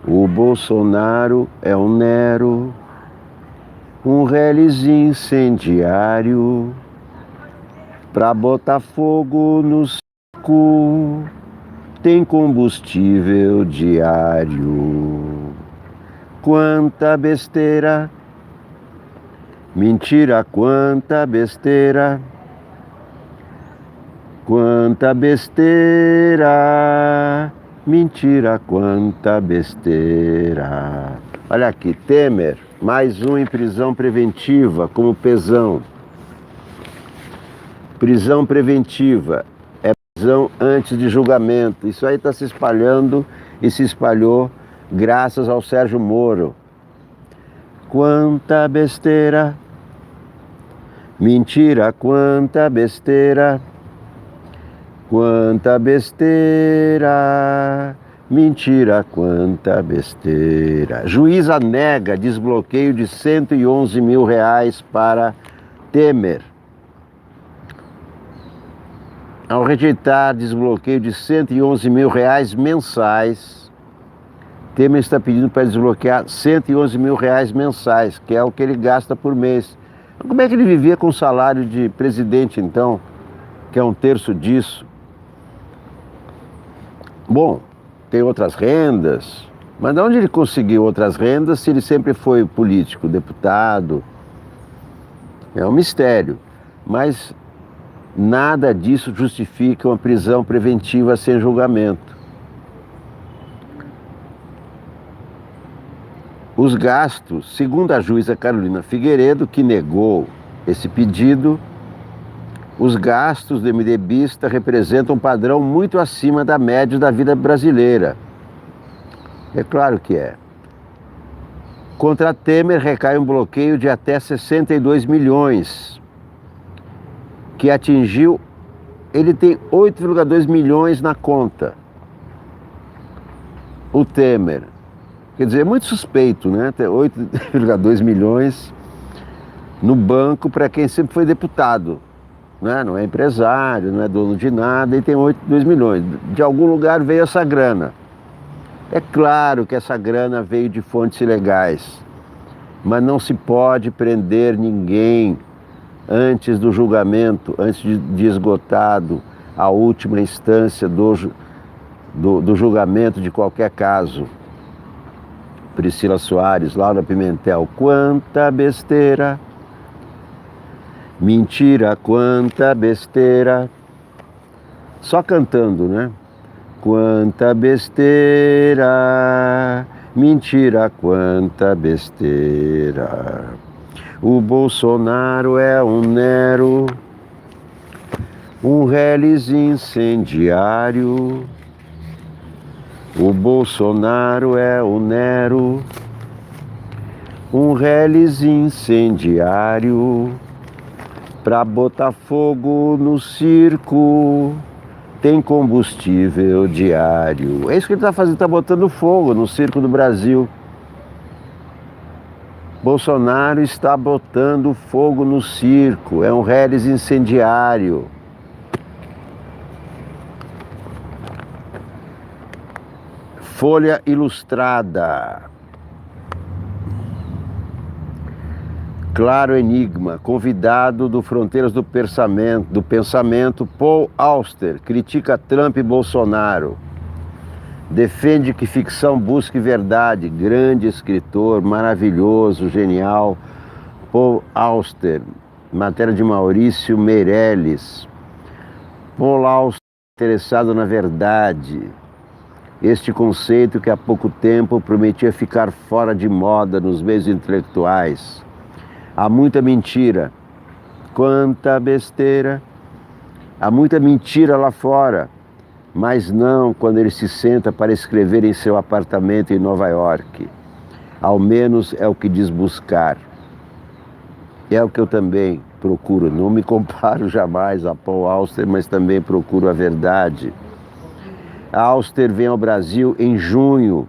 O Bolsonaro é um Nero, um reles incendiário. Pra botar fogo no circo, tem combustível diário. Quanta besteira. Mentira, quanta besteira. Quanta besteira. Mentira, quanta besteira. Olha aqui, Temer, mais um em prisão preventiva, como Pezão. Prisão preventiva é prisão antes de julgamento. Isso aí está se espalhando e se espalhou graças ao Sérgio Moro. Quanta besteira. Mentira, quanta besteira. Quanta besteira. Mentira, quanta besteira. Juíza nega desbloqueio de R$111 mil para Temer. Ao rejeitar desbloqueio de R$111 mil mensais, Temer está pedindo para desbloquear R$111 mil mensais, que é o que ele gasta por mês. Como é que ele vivia com o salário de presidente, então, que é um terço disso? Bom, tem outras rendas, mas de onde ele conseguiu outras rendas se ele sempre foi político, deputado? É um mistério, mas nada disso justifica uma prisão preventiva sem julgamento. Os gastos, segundo a juíza Carolina Figueiredo, que negou esse pedido, os gastos do MDBista representam um padrão muito acima da média da vida brasileira. É claro que é. Contra Temer recai um bloqueio de até 62 milhões, que atingiu, ele tem 8,2 milhões na conta. O Temer. Quer dizer, é muito suspeito, né? Ter 8,2 milhões no banco para quem sempre foi deputado. Né? Não é empresário, não é dono de nada e tem 8,2 milhões. De algum lugar veio essa grana. É claro que essa grana veio de fontes ilegais, mas não se pode prender ninguém antes do julgamento, antes de esgotado a última instância do julgamento de qualquer caso. Priscila Soares, Laura Pimentel, quanta besteira. Mentira, quanta besteira. Só cantando, né? Quanta besteira. Mentira, quanta besteira. O Bolsonaro é um Nero, um reles incendiário. O Bolsonaro é um Nero, um reles incendiário. Pra botar fogo no circo, tem combustível diário. É isso que ele está fazendo, está botando fogo no circo do Brasil. Bolsonaro está botando fogo no circo, é um reles incendiário. Folha Ilustrada. Claro enigma, convidado do Fronteiras do Pensamento, Paul Auster, critica Trump e Bolsonaro. Defende que ficção busque verdade. Grande escritor, maravilhoso, genial. Paul Auster, matéria de Maurício Meirelles. Paul Auster, interessado na verdade. Este conceito que há pouco tempo prometia ficar fora de moda nos meios intelectuais. Há muita mentira. Quanta besteira. Há muita mentira lá fora, mas não quando ele se senta para escrever em seu apartamento em Nova York. Ao menos é o que diz buscar. É o que eu também procuro. Não me comparo jamais a Paul Auster, mas também procuro a verdade. A Auster vem ao Brasil em junho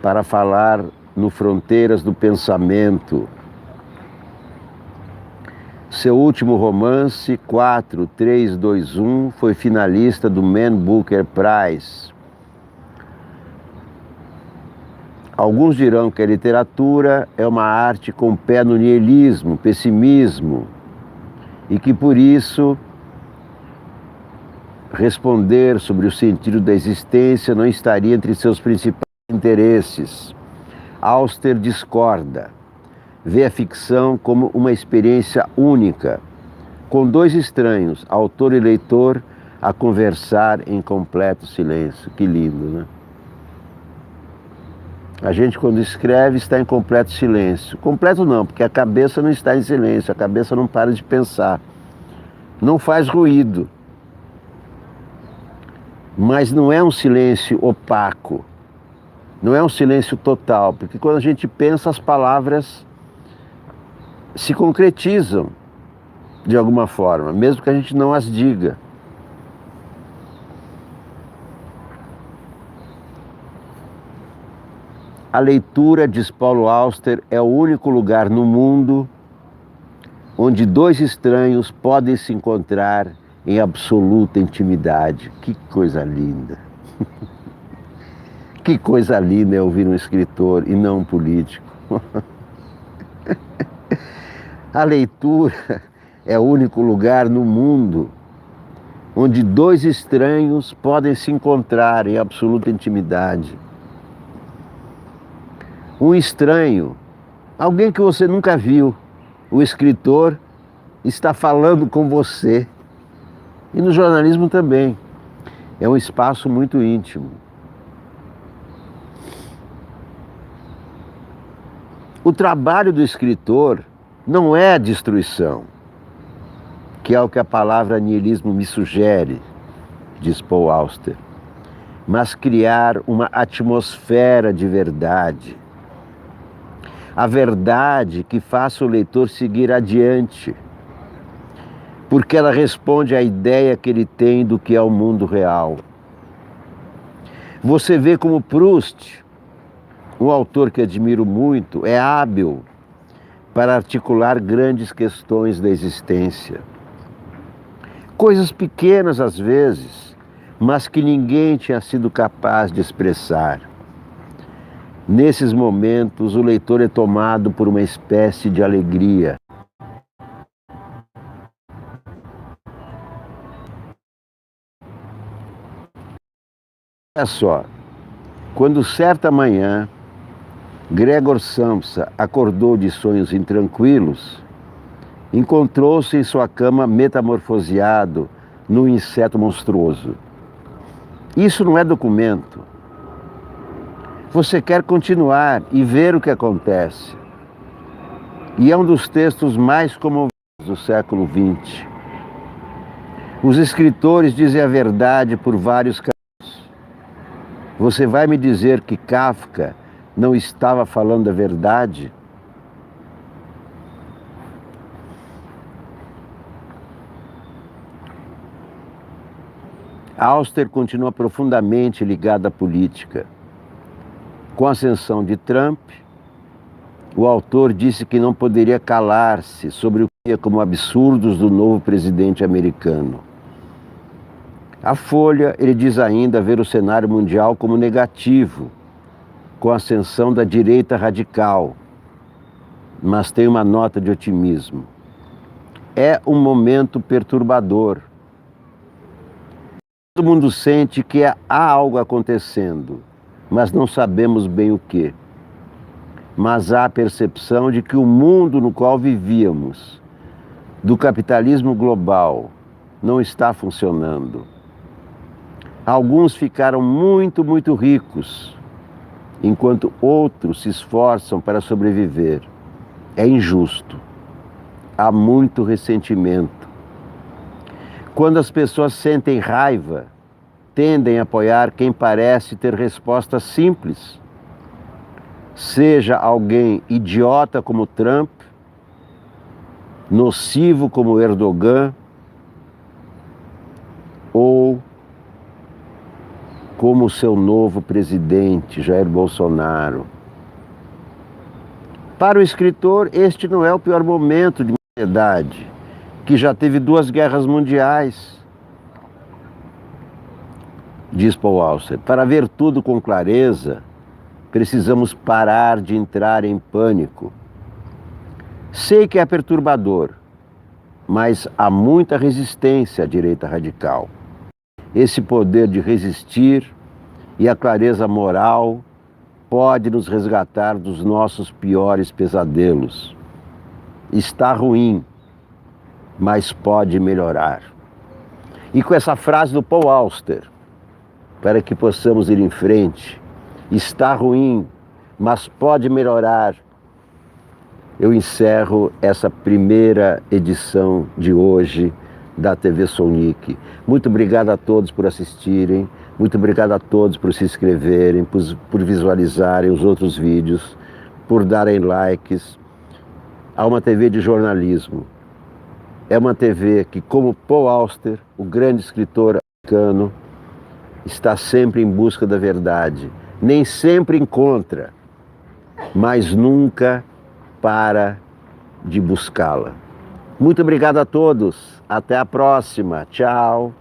para falar no Fronteiras do Pensamento. Seu último romance, 4321, foi finalista do Man Booker Prize. Alguns dirão que a literatura é uma arte com pé no niilismo, pessimismo, e que por isso responder sobre o sentido da existência não estaria entre seus principais interesses. Auster discorda. Vê a ficção como uma experiência única, com dois estranhos, autor e leitor, a conversar em completo silêncio. Que lindo, né? A gente, quando escreve, está em completo silêncio. Completo não, porque a cabeça não está em silêncio, a cabeça não para de pensar. Não faz ruído. Mas não é um silêncio opaco. Não é um silêncio total, porque quando a gente pensa, as palavras se concretizam de alguma forma, mesmo que a gente não as diga. A leitura, diz Paulo Auster, é o único lugar no mundo onde dois estranhos podem se encontrar em absoluta intimidade. Que coisa linda! Que coisa linda é ouvir um escritor e não um político. A leitura é o único lugar no mundo onde dois estranhos podem se encontrar em absoluta intimidade. Um estranho, alguém que você nunca viu, o escritor está falando com você. E no jornalismo também. É um espaço muito íntimo. O trabalho do escritor não é a destruição, que é o que a palavra niilismo me sugere, diz Paul Auster, mas criar uma atmosfera de verdade. A verdade que faça o leitor seguir adiante, porque ela responde à ideia que ele tem do que é o mundo real. Você vê como Proust, um autor que admiro muito, é hábil para articular grandes questões da existência. Coisas pequenas às vezes, mas que ninguém tinha sido capaz de expressar. Nesses momentos, o leitor é tomado por uma espécie de alegria. Olha só, quando certa manhã Gregor Samsa acordou de sonhos intranquilos, encontrou-se em sua cama metamorfoseado num inseto monstruoso. Isso não é documento. Você quer continuar e ver o que acontece. E é um dos textos mais comoventes do século XX. Os escritores dizem a verdade por vários caminhos. Você vai me dizer que Kafka não estava falando a verdade? Auster continua profundamente ligado à política. Com a ascensão de Trump, o autor disse que não poderia calar-se sobre o que é como absurdos do novo presidente americano. A Folha, ele diz ainda ver o cenário mundial como negativo, com a ascensão da direita radical, mas tem uma nota de otimismo. É um momento perturbador. Todo mundo sente que há algo acontecendo, mas não sabemos bem o que. Mas há a percepção de que o mundo no qual vivíamos, do capitalismo global, não está funcionando. Alguns ficaram muito, muito ricos, enquanto outros se esforçam para sobreviver. É injusto. Há muito ressentimento. Quando as pessoas sentem raiva, tendem a apoiar quem parece ter respostas simples. Seja alguém idiota como Trump, nocivo como Erdogan, ou como seu novo presidente, Jair Bolsonaro. Para o escritor, este não é o pior momento de uma sociedade que já teve 2 guerras mundiais. Diz Paul Auster, para ver tudo com clareza, precisamos parar de entrar em pânico. Sei que é perturbador, mas há muita resistência à direita radical. Esse poder de resistir e a clareza moral pode nos resgatar dos nossos piores pesadelos. Está ruim, mas pode melhorar. E com essa frase do Paul Auster, para que possamos ir em frente, está ruim, mas pode melhorar, eu encerro essa primeira edição de hoje da TV Sonic. Muito obrigado a todos por assistirem, muito obrigado a todos por se inscreverem, por visualizarem os outros vídeos, por darem likes. Há uma TV de jornalismo. É uma TV que, como Paul Auster, o grande escritor americano, está sempre em busca da verdade. Nem sempre encontra, mas nunca para de buscá-la. Muito obrigado a todos. Até a próxima. Tchau.